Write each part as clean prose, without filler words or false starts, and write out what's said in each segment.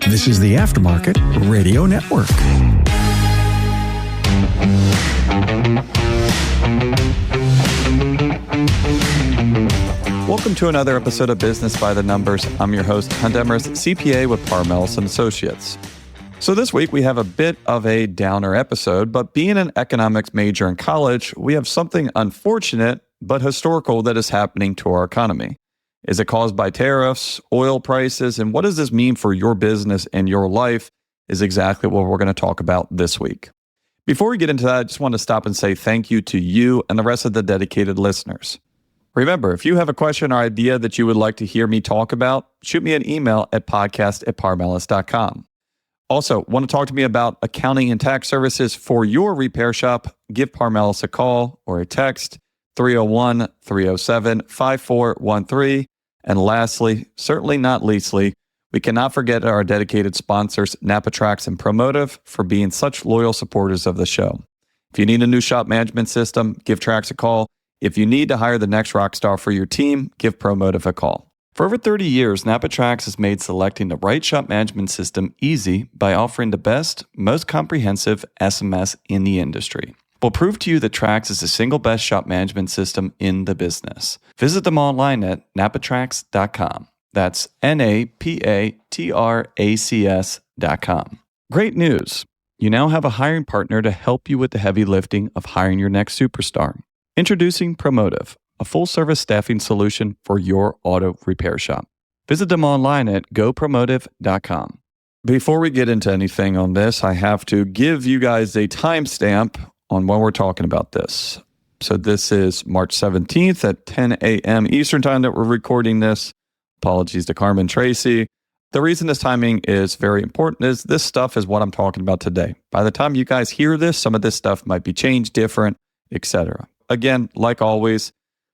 This is the Aftermarket Radio Network. Welcome to another episode of Business by the Numbers. I'm your host, Demarest, CPA with Parmelis & Associates. So this week we have a bit of a downer episode, but being an economics major in college, we have something unfortunate but historical that is happening to our economy. Is it caused by tariffs, oil prices, and what does this mean for your business and your life is exactly what we're going to talk about this week. Before we get into that, I just want to stop and say thank you to you and the rest of the dedicated listeners. Remember, if you have a question or idea that you would like to hear me talk about, shoot me an email at podcast@parmelis.com. Also, want to talk to me about accounting and tax services for your repair shop? Give Parmelis a call or a text, 301-307-5413. And lastly, certainly not leastly, we cannot forget our dedicated sponsors, NAPA and Promotive, for being such loyal supporters of the show. If you need a new shop management system, give Trax a call. If you need to hire the next rock star for your team, give Promotive a call. For over 30 years, NAPA has made selecting the right shop management system easy by offering the best, most comprehensive SMS in the industry. We'll prove to you that Trax is the single best shop management system in the business. Visit them online at napatrax.com. That's NAPATRACS.com. Great news! You now have a hiring partner to help you with the heavy lifting of hiring your next superstar. Introducing Promotive, a full-service staffing solution for your auto repair shop. Visit them online at gopromotive.com. Before we get into anything on this, I have to give you guys a timestamp on when we're talking about this. So this is March 17th at 10 a.m. Eastern time that we're recording this. Apologies to Carmen Tracy. The reason this timing is very important is this stuff is what I'm talking about today. By the time you guys hear this, some of this stuff might be changed, different, etc. Again, like always,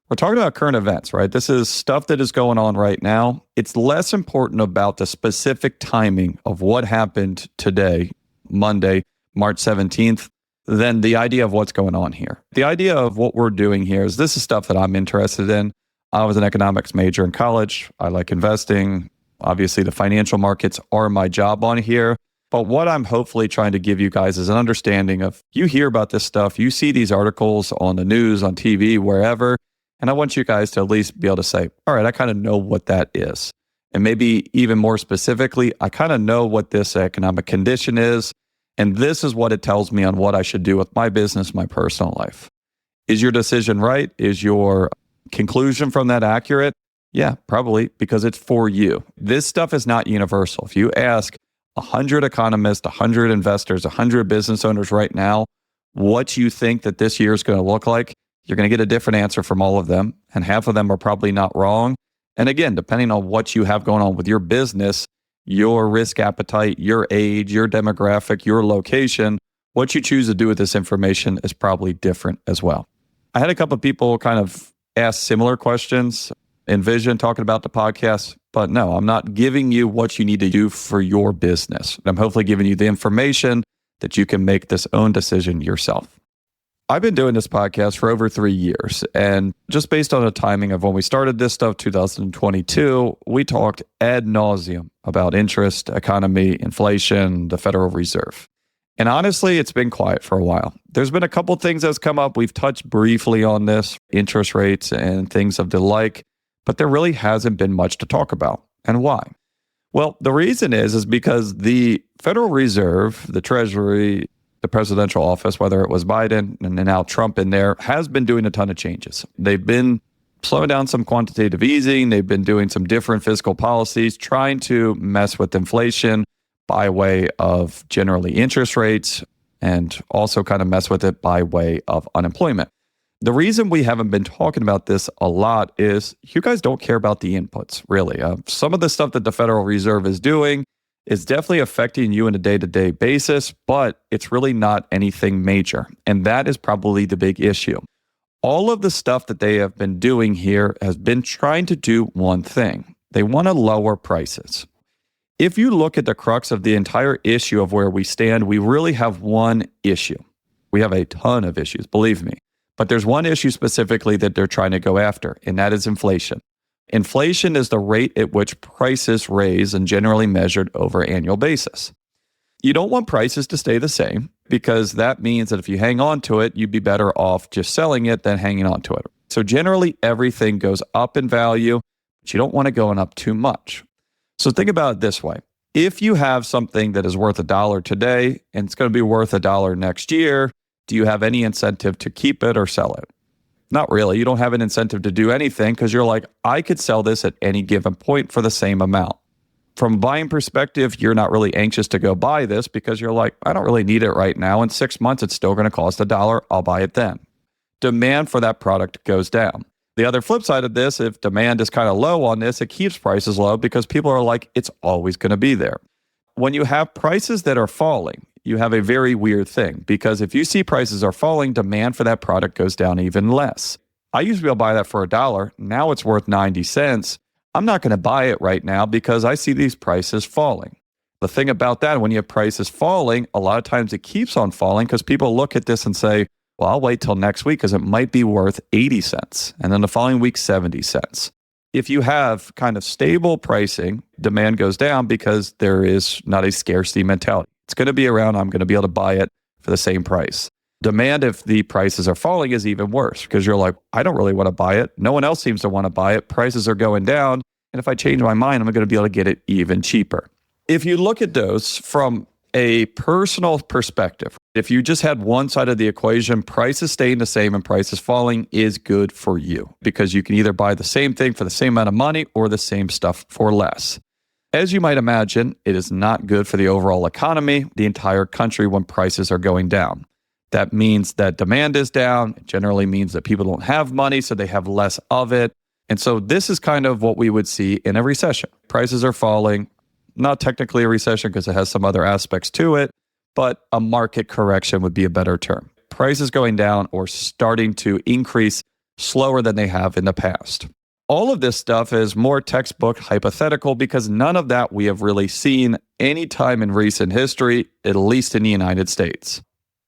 we're talking about current events, right? This is stuff that is going on right now. It's less important about the specific timing of what happened today, Monday, March 17th, than the idea of what's going on here. The idea of what we're doing here is this is stuff that I'm interested in. I was an economics major in college. I like investing. Obviously, the financial markets are my job on here. But what I'm hopefully trying to give you guys is an understanding of, you hear about this stuff, you see these articles on the news, on TV, wherever, and I want you guys to at least be able to say, all right, I kind of know what that is. And maybe even more specifically, I kind of know what this economic condition is. And this is what it tells me on what I should do with my business, my personal life. Is your decision right? Is your conclusion from that accurate? Yeah, probably, because it's for you. This stuff is not universal. If you ask 100 economists, 100 investors, 100 business owners right now, what you think that this year is going to look like, you're going to get a different answer from all of them. And half of them are probably not wrong. And again, depending on what you have going on with your business, your risk appetite, your age, your demographic, your location, what you choose to do with this information is probably different as well. I had a couple of people kind of ask similar questions, envision talking about the podcast, but no, I'm not giving you what you need to do for your business. I'm hopefully giving you the information that you can make this own decision yourself. I've been doing this podcast for over 3 years, and just based on the timing of when we started this stuff, 2022, we talked ad nauseum about interest, economy, inflation, the Federal Reserve. And honestly, it's been quiet for a while. There's been a couple things that's come up. We've touched briefly on this, interest rates and things of the like, but there really hasn't been much to talk about. And why? Well, the reason is because the Federal Reserve, the Treasury, the presidential office, whether it was Biden and now Trump in there, has been doing a ton of changes. They've been slowing down some quantitative easing. They've been doing some different fiscal policies, trying to mess with inflation by way of generally interest rates and also kind of mess with it by way of unemployment. The reason we haven't been talking about this a lot is you guys don't care about the inputs, really. Some of the stuff that the Federal Reserve is doing is definitely affecting you on a day-to-day basis, but it's really not anything major. And that is probably the big issue. All of the stuff that they have been doing here has been trying to do one thing. They want to lower prices. If you look at the crux of the entire issue of where we stand, we really have one issue. We have a ton of issues, believe me. But there's one issue specifically that they're trying to go after, and that is inflation. Inflation is the rate at which prices raise and generally measured over an annual basis. You don't want prices to stay the same because that means that if you hang on to it, you'd be better off just selling it than hanging on to it. So generally, everything goes up in value, but you don't want it going up too much. So think about it this way. If you have something that is worth $1 today and it's going to be worth $1 next year, do you have any incentive to keep it or sell it? Not really. You don't have an incentive to do anything because you're like, I could sell this at any given point for the same amount. From a buying perspective, you're not really anxious to go buy this because you're like, I don't really need it right now. In 6 months, it's still going to cost $1. I'll buy it then. Demand for that product goes down. The other flip side of this, if demand is kind of low on this, it keeps prices low because people are like, it's always going to be there. When you have prices that are falling, you have a very weird thing because if you see prices are falling, demand for that product goes down even less. I used to be able to buy that for $1. Now it's worth 90 cents. I'm not going to buy it right now because I see these prices falling. The thing about that, when you have prices falling, a lot of times it keeps on falling because people look at this and say, well, I'll wait till next week because it might be worth 80 cents. And then the following week, 70 cents. If you have kind of stable pricing, demand goes down because there is not a scarcity mentality. It's going to be around. I'm going to be able to buy it for the same price. Demand, if the prices are falling, is even worse because you're like, I don't really want to buy it. No one else seems to want to buy it. Prices are going down. And if I change my mind, I'm going to be able to get it even cheaper. If you look at those from a personal perspective, if you just had one side of the equation, prices staying the same and prices falling is good for you because you can either buy the same thing for the same amount of money or the same stuff for less. As you might imagine, it is not good for the overall economy, the entire country, when prices are going down. That means that demand is down. It generally means that people don't have money, so they have less of it. And so this is kind of what we would see in a recession. Prices are falling, not technically a recession because it has some other aspects to it, but a market correction would be a better term. Prices going down or starting to increase slower than they have in the past. All of this stuff is more textbook hypothetical because none of that we have really seen any time in recent history, at least in the United States.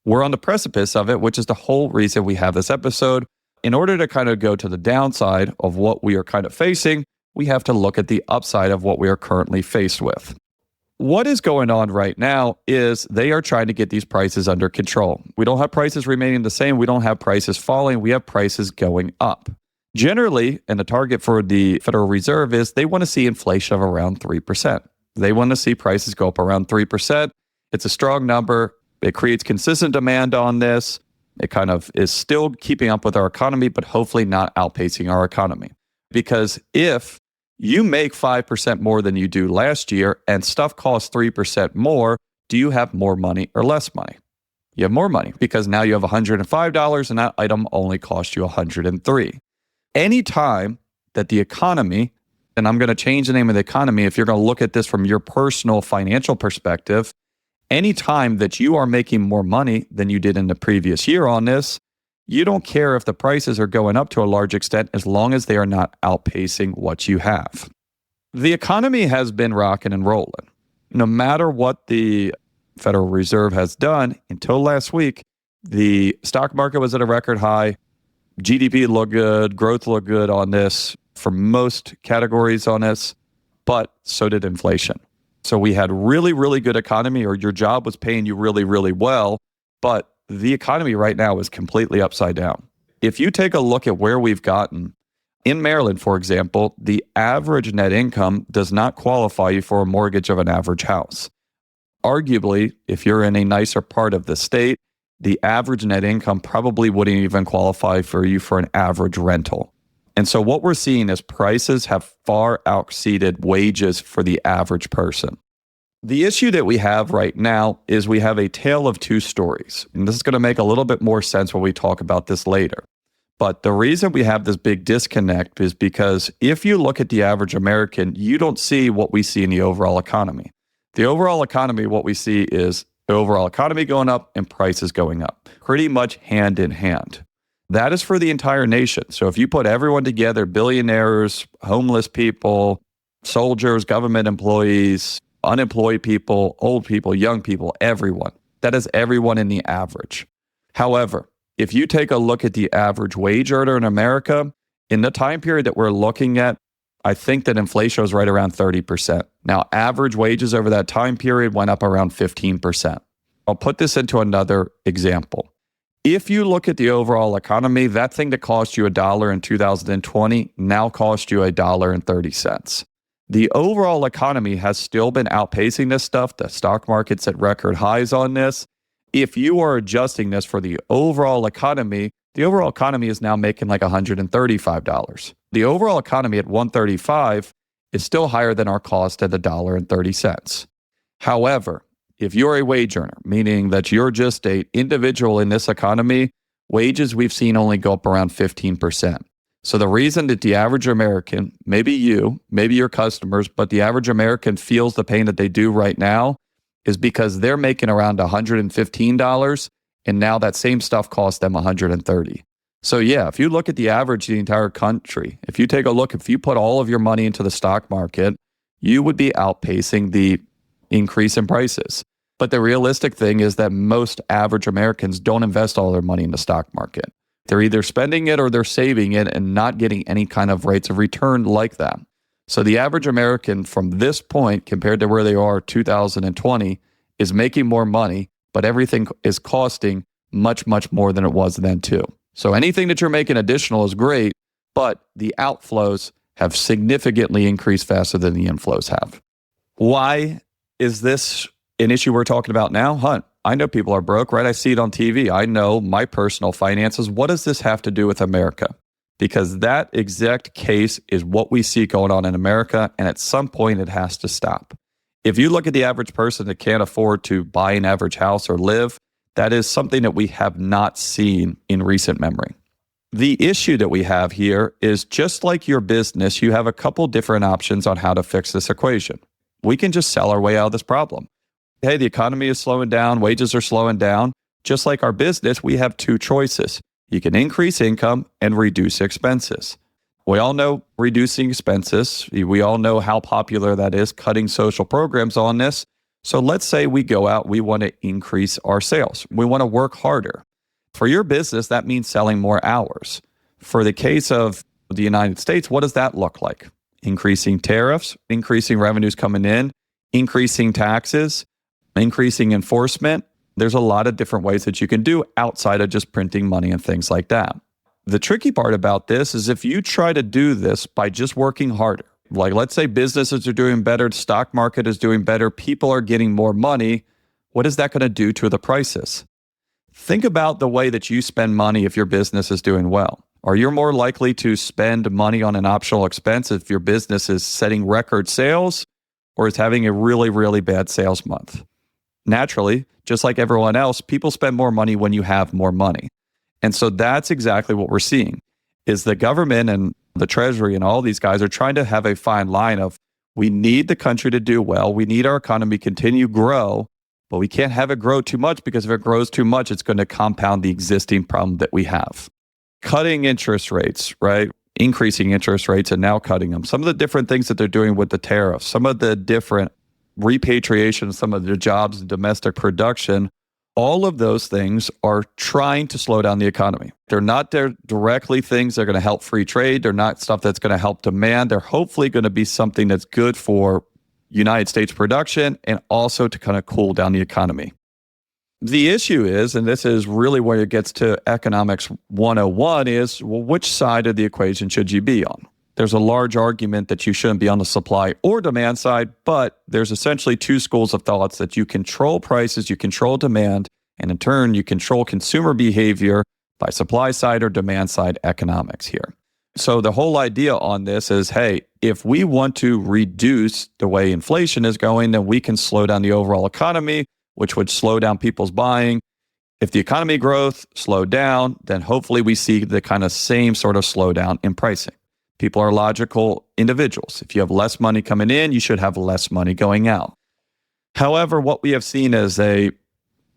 We're on the precipice of it, which is the whole reason we have this episode. In order to kind of go to the downside of what we are kind of facing, we have to look at the upside of what we are currently faced with. What is going on right now is they are trying to get these prices under control. We don't have prices remaining the same. We don't have prices falling. We have prices going up. Generally, and the target for the Federal Reserve is they want to see inflation of around 3%. They want to see prices go up around 3%. It's a strong number. It creates consistent demand on this. It kind of is still keeping up with our economy, but hopefully not outpacing our economy. Because if you make 5% more than you do last year and stuff costs 3% more, do you have more money or less money? You have more money because now you have $105 and that item only cost you $103. Anytime that the economy, and I'm going to change the name of the economy if you're going to look at this from your personal financial perspective, anytime that you are making more money than you did in the previous year on this, you don't care if the prices are going up to a large extent as long as they are not outpacing what you have. The economy has been rocking and rolling. No matter what the Federal Reserve has done, until last week, the stock market was at a record high. GDP looked good, growth looked good on this for most categories on this, but so did inflation. So we had really, really good economy, or your job was paying you really, really well, but the economy right now is completely upside down. If you take a look at where we've gotten, in Maryland, for example, the average net income does not qualify you for a mortgage of an average house. Arguably, if you're in a nicer part of the state, the average net income probably wouldn't even qualify for you for an average rental. And so what we're seeing is prices have far exceeded wages for the average person. The issue that we have right now is we have a tale of two stories. And this is going to make a little bit more sense when we talk about this later. But the reason we have this big disconnect is because if you look at the average American, you don't see what we see in the overall economy. The overall economy, what we see is the overall economy going up and prices going up, pretty much hand in hand. That is for the entire nation. So if you put everyone together, billionaires, homeless people, soldiers, government employees, unemployed people, old people, young people, everyone, that is everyone in the average. However, if you take a look at the average wage earner in America, in the time period that we're looking at, I think that inflation was right around 30%. Now, average wages over that time period went up around 15%. I'll put this into another example. If you look at the overall economy, that thing that cost you $1 in 2020 now cost you $1.30. The overall economy has still been outpacing this stuff. The stock market's at record highs on this. If you are adjusting this for the overall economy is now making like $135. The overall economy at $135 is still higher than our cost at $1.30. However, if you're a wage earner, meaning that you're just an individual in this economy, wages we've seen only go up around 15%. So the reason that the average American, maybe you, maybe your customers, but the average American feels the pain that they do right now is because they're making around $115, and now that same stuff costs them $130. So yeah, if you look at the average of the entire country, if you put all of your money into the stock market, you would be outpacing the increase in prices. But the realistic thing is that most average Americans don't invest all their money in the stock market. They're either spending it or they're saving it and not getting any kind of rates of return like that. So the average American from this point compared to where they are 2020 is making more money, but everything is costing much, much more than it was then too. So anything that you're making additional is great, but the outflows have significantly increased faster than the inflows have. Why is this an issue we're talking about now? Hunt, I know people are broke, right? I see it on TV. I know my personal finances. What does this have to do with America? Because that exact case is what we see going on in America, and at some point it has to stop. If you look at the average person that can't afford to buy an average house or live, that is something that we have not seen in recent memory. The issue that we have here is just like your business, you have a couple different options on how to fix this equation. We can just sell our way out of this problem. Hey, the economy is slowing down, wages are slowing down. Just like our business, we have two choices. You can increase income and reduce expenses. We all know reducing expenses. We all know how popular that is, cutting social programs on this. So let's say we go out, we want to increase our sales. We want to work harder. For your business, that means selling more hours. For the case of the United States, what does that look like? Increasing tariffs, increasing revenues coming in, increasing taxes, increasing enforcement. There's a lot of different ways that you can do outside of just printing money and things like that. The tricky part about this is if you try to do this by just working harder, like let's say businesses are doing better, the stock market is doing better, people are getting more money, what is that going to do to the prices? Think about the way that you spend money if your business is doing well. Are you more likely to spend money on an optional expense if your business is setting record sales or is having a really, really bad sales month? Naturally, just like everyone else, people spend more money when you have more money. And so that's exactly what we're seeing, is the government and the Treasury and all these guys are trying to have a fine line of, we need the country to do well, we need our economy to continue to grow, but we can't have it grow too much because if it grows too much, it's going to compound the existing problem that we have. Cutting interest rates, right? Increasing interest rates and now cutting them. Some of the different things that they're doing with the tariffs, some of the different repatriation, some of the jobs and domestic production, all of those things are trying to slow down the economy. They're not directly things that are going to help free trade. They're not stuff that's going to help demand. They're hopefully going to be something that's good for United States production and also to kind of cool down the economy. The issue is, and this is really where it gets to economics 101, is, well, which side of the equation should you be on? There's a large argument that you shouldn't be on the supply or demand side, but there's essentially two schools of thoughts that you control prices, you control demand, and in turn, you control consumer behavior by supply side or demand side economics here. So the whole idea on this is, hey, if we want to reduce the way inflation is going, then we can slow down the overall economy, which would slow down people's buying. If the economy growth slowed down, then hopefully we see the kind of same sort of slowdown in pricing. People are logical individuals. If you have less money coming in, you should have less money going out. However, what we have seen is a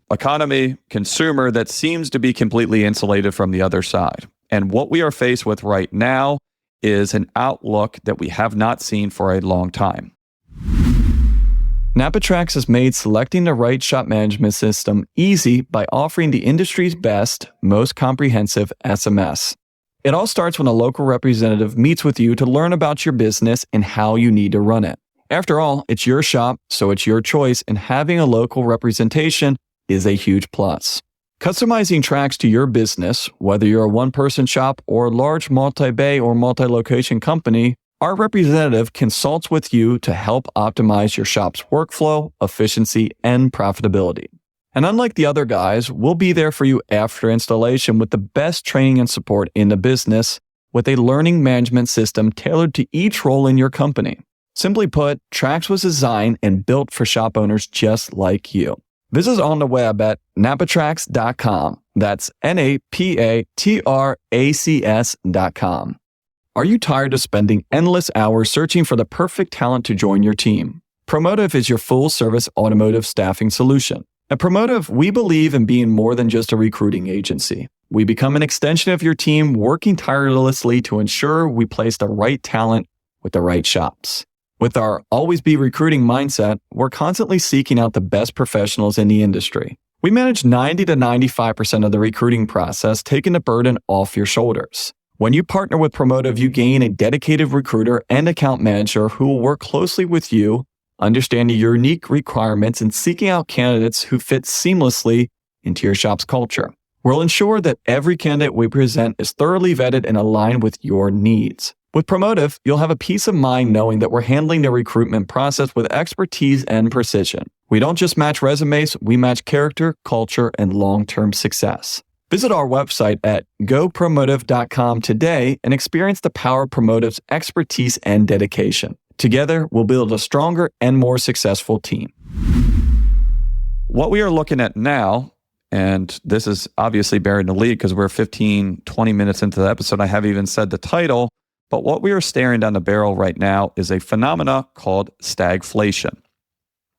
economy, consumer that seems to be completely insulated from the other side. And what we are faced with right now is an outlook that we have not seen for a long time. NAPA Tracks has made selecting the right shop management system easy by offering the industry's best, most comprehensive SMS. It all starts when a local representative meets with you to learn about your business and how you need to run it. After all, it's your shop, so it's your choice, and having a local representation is a huge plus. Customizing tracks to your business, whether you're a one-person shop or a large multi-bay or multi-location company, our representative consults with you to help optimize your shop's workflow, efficiency, and profitability. And unlike the other guys, we'll be there for you after installation with the best training and support in the business with a learning management system tailored to each role in your company. Simply put, Trax was designed and built for shop owners just like you. Visit us on the web at napatrax.com. That's NAPATRACS.com. Are you tired of spending endless hours searching for the perfect talent to join your team? Promotive is your full-service automotive staffing solution. At Promotive, we believe in being more than just a recruiting agency. We become an extension of your team, working tirelessly to ensure we place the right talent with the right shops. With our always be recruiting mindset, we're constantly seeking out the best professionals in the industry. We manage 90 to 95% of the recruiting process, taking the burden off your shoulders. When you partner with Promotive, you gain a dedicated recruiter and account manager who will work closely with you, understanding your unique requirements and seeking out candidates who fit seamlessly into your shop's culture. We'll ensure that every candidate we present is thoroughly vetted and aligned with your needs. With Promotive, you'll have a peace of mind knowing that we're handling the recruitment process with expertise and precision. We don't just match resumes, we match character, culture, and long-term success. Visit our website at gopromotive.com today and experience the power of Promotive's expertise and dedication. Together, we'll build a stronger and more successful team. What we are looking at now, and this is obviously bearing the lead because we're 15, 20 minutes into the episode, I haven't even said the title, but what we are staring down the barrel right now is a phenomena called stagflation.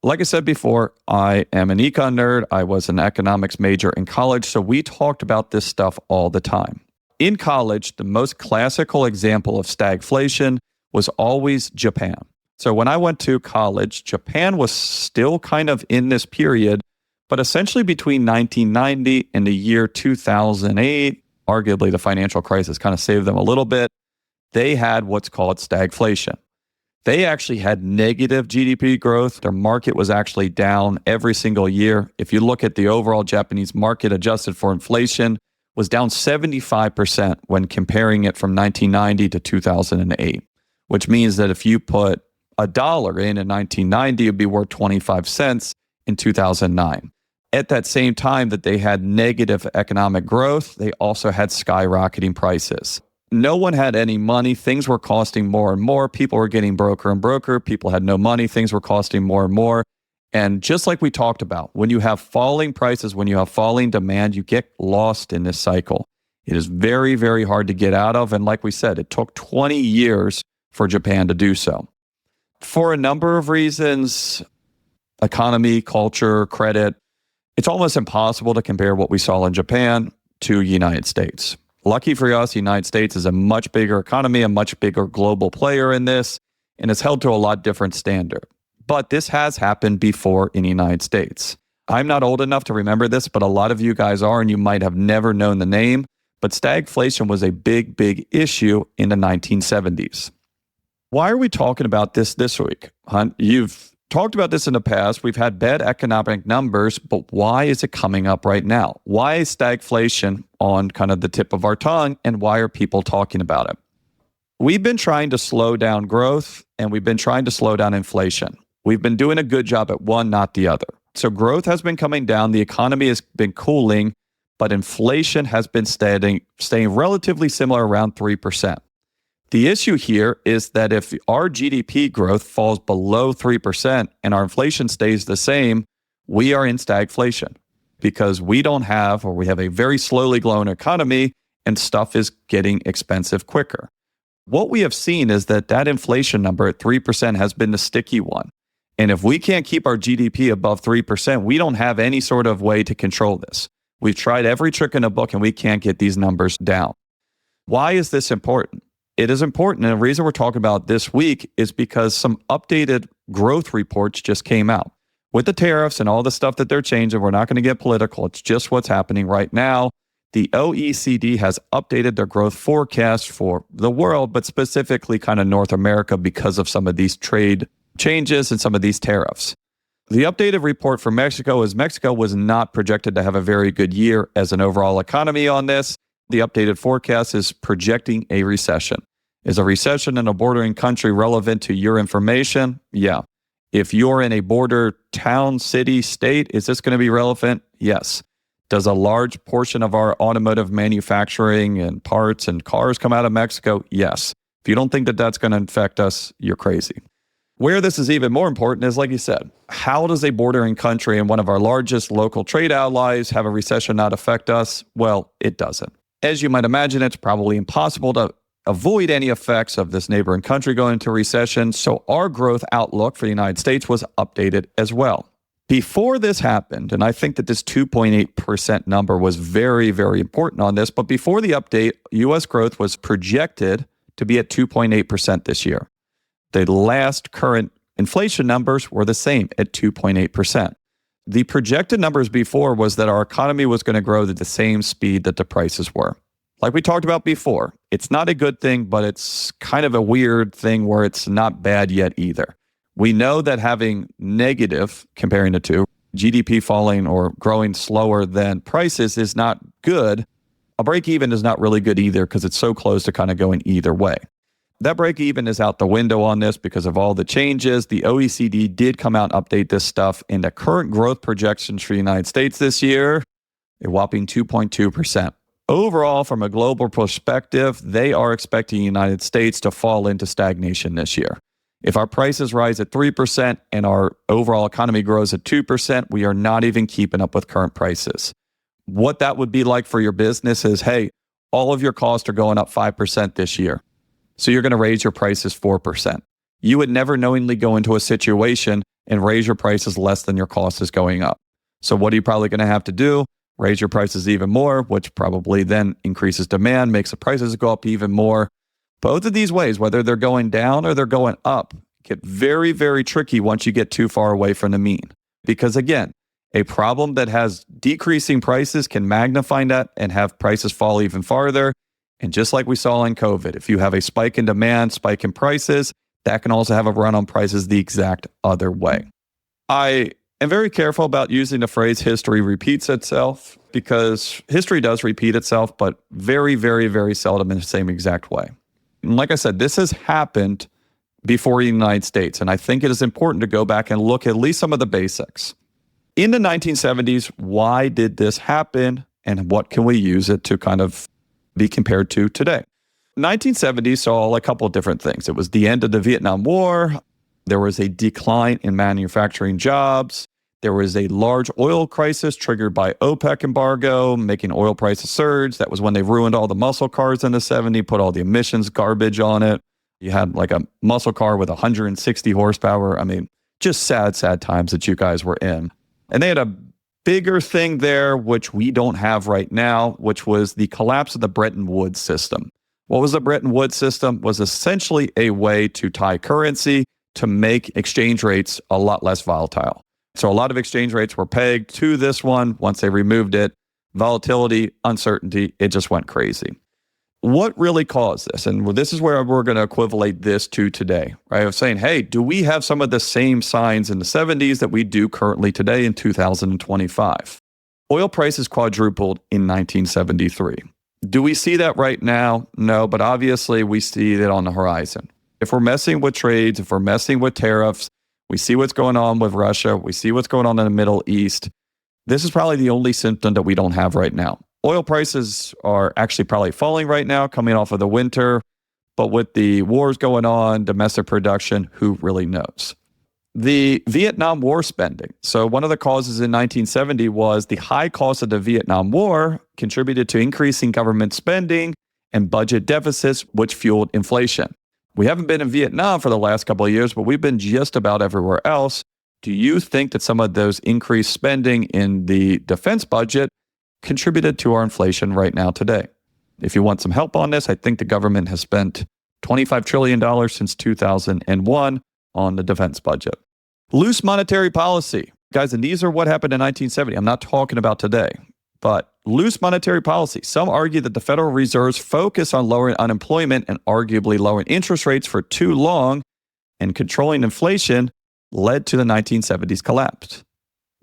Like I said before, I am an econ nerd. I was an economics major in college, so we talked about this stuff all the time. In college, the most classical example of stagflation was always Japan. So when I went to college, Japan was still kind of in this period, but essentially between 1990 and the year 2008, arguably the financial crisis kind of saved them a little bit, they had what's called stagflation. They actually had negative GDP growth. Their market was actually down every single year. If you look at the overall Japanese market adjusted for inflation, was down 75% when comparing it from 1990 to 2008, which means that if you put $1 in 1990, it'd be worth 25 cents in 2009. At that same time that they had negative economic growth, they also had skyrocketing prices. No one had any money. Things were costing more and more. People were getting broker and broker. People had no money. Things were costing more and more. And just like we talked about, when you have falling prices, when you have falling demand, you get lost in this cycle. It is very, very hard to get out of. And like we said, it took 20 years for Japan to do so. For a number of reasons, economy, culture, credit, it's almost impossible to compare what we saw in Japan to the United States. Lucky for us, the United States is a much bigger economy, a much bigger global player in this, and it's held to a lot different standard. But this has happened before in the United States. I'm not old enough to remember this, but a lot of you guys are, and you might have never known the name. But stagflation was a big, big issue in the 1970s. Why are we talking about this week? Hunt, you've talked about this in the past. We've had bad economic numbers, but why is it coming up right now? Why is stagflation on kind of the tip of our tongue, and why are people talking about it? We've been trying to slow down growth, and we've been trying to slow down inflation. We've been doing a good job at one, not the other. So growth has been coming down, the economy has been cooling, but inflation has been staying relatively similar around 3%. The issue here is that if our GDP growth falls below 3% and our inflation stays the same, we are in stagflation because we have a very slowly growing economy and stuff is getting expensive quicker. What we have seen is that inflation number at 3% has been the sticky one. And if we can't keep our GDP above 3%, we don't have any sort of way to control this. We've tried every trick in the book and we can't get these numbers down. Why is this important? It is important, and the reason we're talking about this week is because some updated growth reports just came out. With the tariffs and all the stuff that they're changing, we're not going to get political. It's just what's happening right now. The OECD has updated their growth forecast for the world, but specifically kind of North America because of some of these trade changes and some of these tariffs. The updated report for Mexico is Mexico was not projected to have a very good year as an overall economy on this. The updated forecast is projecting a recession. Is a recession in a bordering country relevant to your information? Yeah. If you're in a border town, city, state, is this going to be relevant? Yes. Does a large portion of our automotive manufacturing and parts and cars come out of Mexico? Yes. If you don't think that that's going to affect us, you're crazy. Where this is even more important is, like you said, how does a bordering country and one of our largest local trade allies have a recession not affect us? Well, it doesn't. As you might imagine, it's probably impossible to avoid any effects of this neighboring country going into recession, so our growth outlook for the United States was updated as well. Before this happened, and I think that this 2.8% number was very, very important on this, but before the update, U.S. growth was projected to be at 2.8% this year. The last current inflation numbers were the same at 2.8%. The projected numbers before was that our economy was going to grow at the same speed that the prices were. Like we talked about before, it's not a good thing, but it's kind of a weird thing where it's not bad yet either. We know that having negative, comparing the two, GDP falling or growing slower than prices is not good. A break even is not really good either because it's so close to kind of going either way. That break even is out the window on this because of all the changes. The OECD did come out and update this stuff, and the current growth projections for the United States this year, a whopping 2.2%. Overall, from a global perspective, they are expecting the United States to fall into stagnation this year. If our prices rise at 3% and our overall economy grows at 2%, we are not even keeping up with current prices. What that would be like for your business is, hey, all of your costs are going up 5% this year. So you're going to raise your prices 4%. You would never knowingly go into a situation and raise your prices less than your cost is going up. So what are you probably going to have to do? Raise your prices even more, which probably then increases demand, makes the prices go up even more. Both of these ways, whether they're going down or they're going up, get very, very tricky once you get too far away from the mean. Because again, a problem that has decreasing prices can magnify that and have prices fall even farther. And just like we saw in COVID, if you have a spike in demand, spike in prices, that can also have a run on prices the exact other way. I am very careful about using the phrase history repeats itself because history does repeat itself, but very, very, very seldom in the same exact way. And like I said, this has happened before the United States, and I think it is important to go back and look at least some of the basics. In the 1970s, why did this happen, and what can we use it to kind of be compared to today? 1970s saw a couple of different things. It was the end of the Vietnam War. There was a decline in manufacturing jobs. There was a large oil crisis triggered by OPEC embargo, making oil prices surge. That was when they ruined all the muscle cars in the 70s, put all the emissions garbage on it. You had like a muscle car with 160 horsepower. I mean, just sad, sad times that you guys were in. And they had a bigger thing there, which we don't have right now, which was the collapse of the Bretton Woods system. What was the Bretton Woods system? It was essentially a way to tie currency to make exchange rates a lot less volatile. So a lot of exchange rates were pegged to this one. Once they removed it, volatility, uncertainty, it just went crazy. What really caused this? And this is where we're going to equivalate this to today, right? Of saying, hey, do we have some of the same signs in the 70s that we do currently today in 2025? Oil prices quadrupled in 1973. Do we see that right now? No, but obviously we see it on the horizon. If we're messing with trades, if we're messing with tariffs, we see what's going on with Russia, we see what's going on in the Middle East. This is probably the only symptom that we don't have right now. Oil prices are actually probably falling right now, coming off of the winter. But with the wars going on, domestic production, who really knows? The Vietnam War spending. So one of the causes in 1970 was the high cost of the Vietnam War contributed to increasing government spending and budget deficits, which fueled inflation. We haven't been in Vietnam for the last couple of years, but we've been just about everywhere else. Do you think that some of those increased spending in the defense budget contributed to our inflation right now today? If you want some help on this, I think the government has spent $25 trillion since 2001 on the defense budget. Loose monetary policy. Guys, and these are what happened in 1970. I'm not talking about today. but loose monetary policy. Some argue that the Federal Reserve's focus on lowering unemployment and arguably lowering interest rates for too long and controlling inflation led to the 1970s collapse.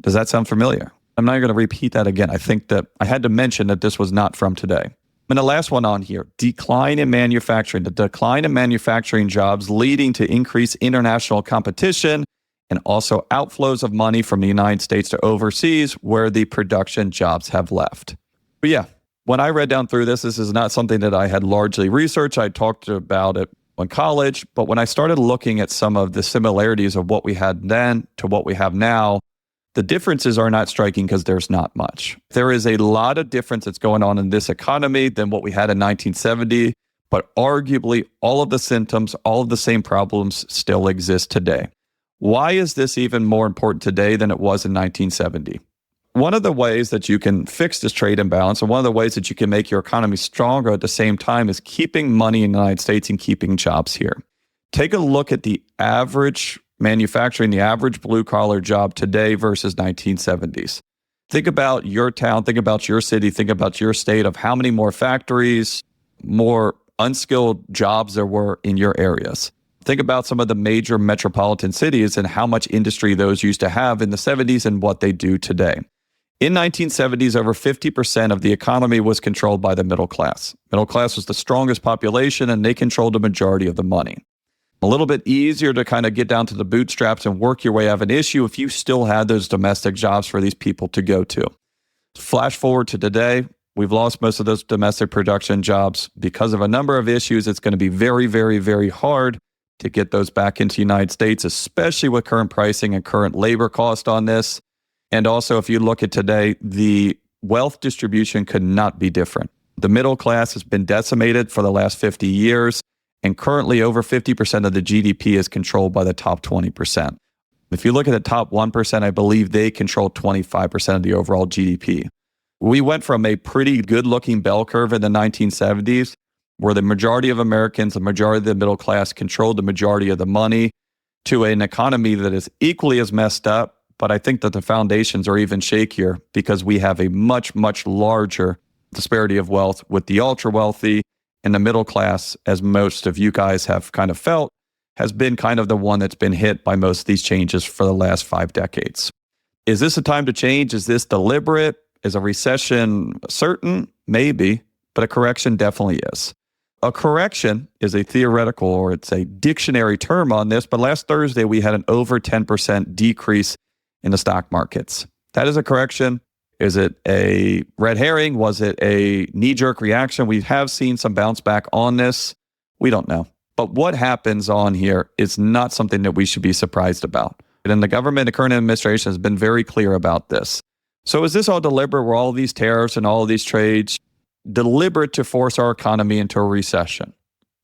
Does that sound familiar? I'm not going to repeat that again. I think that I had to mention that this was not from today. And the last one on here, decline in manufacturing. The decline in manufacturing jobs leading to increased international competition and also outflows of money from the United States to overseas where the production jobs have left. But yeah, when I read down through this is not something that I had largely researched. I talked about it in college, but when I started looking at some of the similarities of what we had then to what we have now, the differences are not striking because there's not much. There is a lot of difference that's going on in this economy than what we had in 1970, but arguably all of the symptoms, all of the same problems still exist today. Why is this even more important today than it was in 1970? One of the ways that you can fix this trade imbalance and one of the ways that you can make your economy stronger at the same time is keeping money in the United States and keeping jobs here. Take a look at the average manufacturing, the average blue-collar job today versus 1970s. Think about your town, think about your city, think about your state of how many more factories, more unskilled jobs there were in your areas. Think about some of the major metropolitan cities and how much industry those used to have in the 70s and what they do today. In 1970s, over 50% of the economy was controlled by the middle class. Middle class was the strongest population and they controlled the majority of the money. A little bit easier to kind of get down to the bootstraps and work your way out of an issue if you still had those domestic jobs for these people to go to. Flash forward to today, we've lost most of those domestic production jobs because of a number of issues. It's going to be very, very, very hard to get those back into the United States, especially with current pricing and current labor cost on this. And also, if you look at today, the wealth distribution could not be different. The middle class has been decimated for the last 50 years, and currently over 50% of the GDP is controlled by the top 20%. If you look at the top 1%, I believe they control 25% of the overall GDP. We went from a pretty good-looking bell curve in the 1970s, where the majority of Americans, the majority of the middle class controlled the majority of the money, to an economy that is equally as messed up. But I think that the foundations are even shakier because we have a much, much larger disparity of wealth with the ultra wealthy, and the middle class, as most of you guys have kind of felt, has been kind of the one that's been hit by most of these changes for the last 5 decades. Is this a time to change? Is this deliberate? Is a recession certain? Maybe, but a correction definitely is. A correction is a theoretical or it's a dictionary term on this, but last Thursday we had an over 10% decrease in the stock markets. That is a correction. Is it a red herring? Was it a knee-jerk reaction? We have seen some bounce back on this. We don't know. But what happens on here is not something that we should be surprised about. And the government, the current administration has been very clear about this. So is this all deliberate? Were all these tariffs and all of these trades deliberate to force our economy into a recession?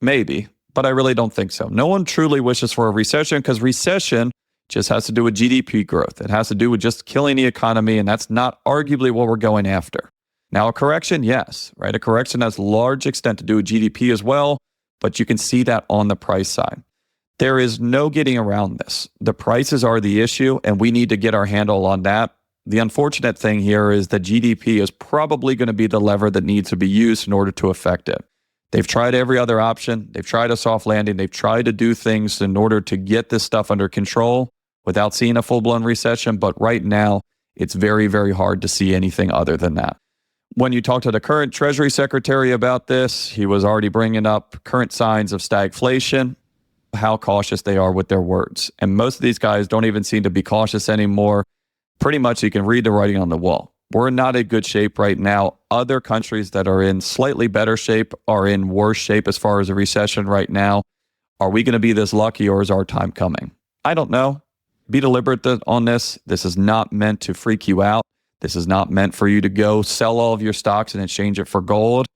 Maybe, but I really don't think so. No one truly wishes for a recession because recession just has to do with GDP growth. It has to do with just killing the economy, and that's not arguably what we're going after. Now, a correction, yes, right? A correction has large extent to do with GDP as well, but you can see that on the price side. There is no getting around this. The prices are the issue, and we need to get our handle on that. The unfortunate thing here is that GDP is probably going to be the lever that needs to be used in order to affect it. They've tried every other option. They've tried a soft landing. They've tried to do things in order to get this stuff under control without seeing a full-blown recession. But right now, it's very, very hard to see anything other than that. When you talk to the current Treasury Secretary about this, he was already bringing up current signs of stagflation, how cautious they are with their words. And most of these guys don't even seem to be cautious anymore. Pretty much you can read the writing on the wall. We're not in good shape right now. Other countries that are in slightly better shape are in worse shape as far as a recession right now. Are we going to be this lucky or is our time coming? I don't know. Be deliberate on this. This is not meant to freak you out. This is not meant for you to go sell all of your stocks and exchange it for gold.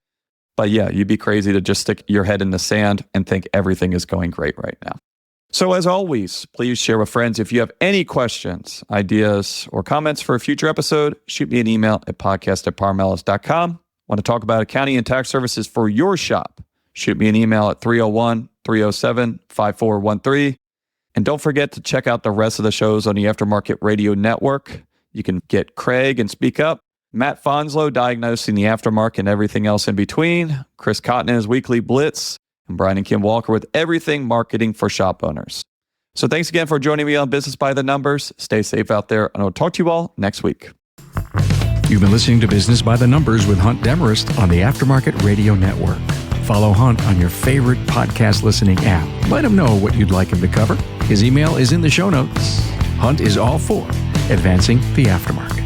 But yeah, you'd be crazy to just stick your head in the sand and think everything is going great right now. So as always, please share with friends. If you have any questions, ideas, or comments for a future episode, shoot me an email at podcast@parmelis.com. Want to talk about accounting and tax services for your shop? Shoot me an email at 301-307-5413. And don't forget to check out the rest of the shows on the Aftermarket Radio Network. You can get Craig and Speak Up, Matt Fonslow diagnosing the aftermarket and everything else in between. Chris Cotton and his weekly Blitz. And Brian and Kim Walker with everything marketing for shop owners. So thanks again for joining me on Business by the Numbers. Stay safe out there, and I'll talk to you all next week. You've been listening to Business by the Numbers with Hunt Demarest on the Aftermarket Radio Network. Follow Hunt on your favorite podcast listening app. Let him know what you'd like him to cover. His email is in the show notes. Hunt is all for advancing the aftermarket.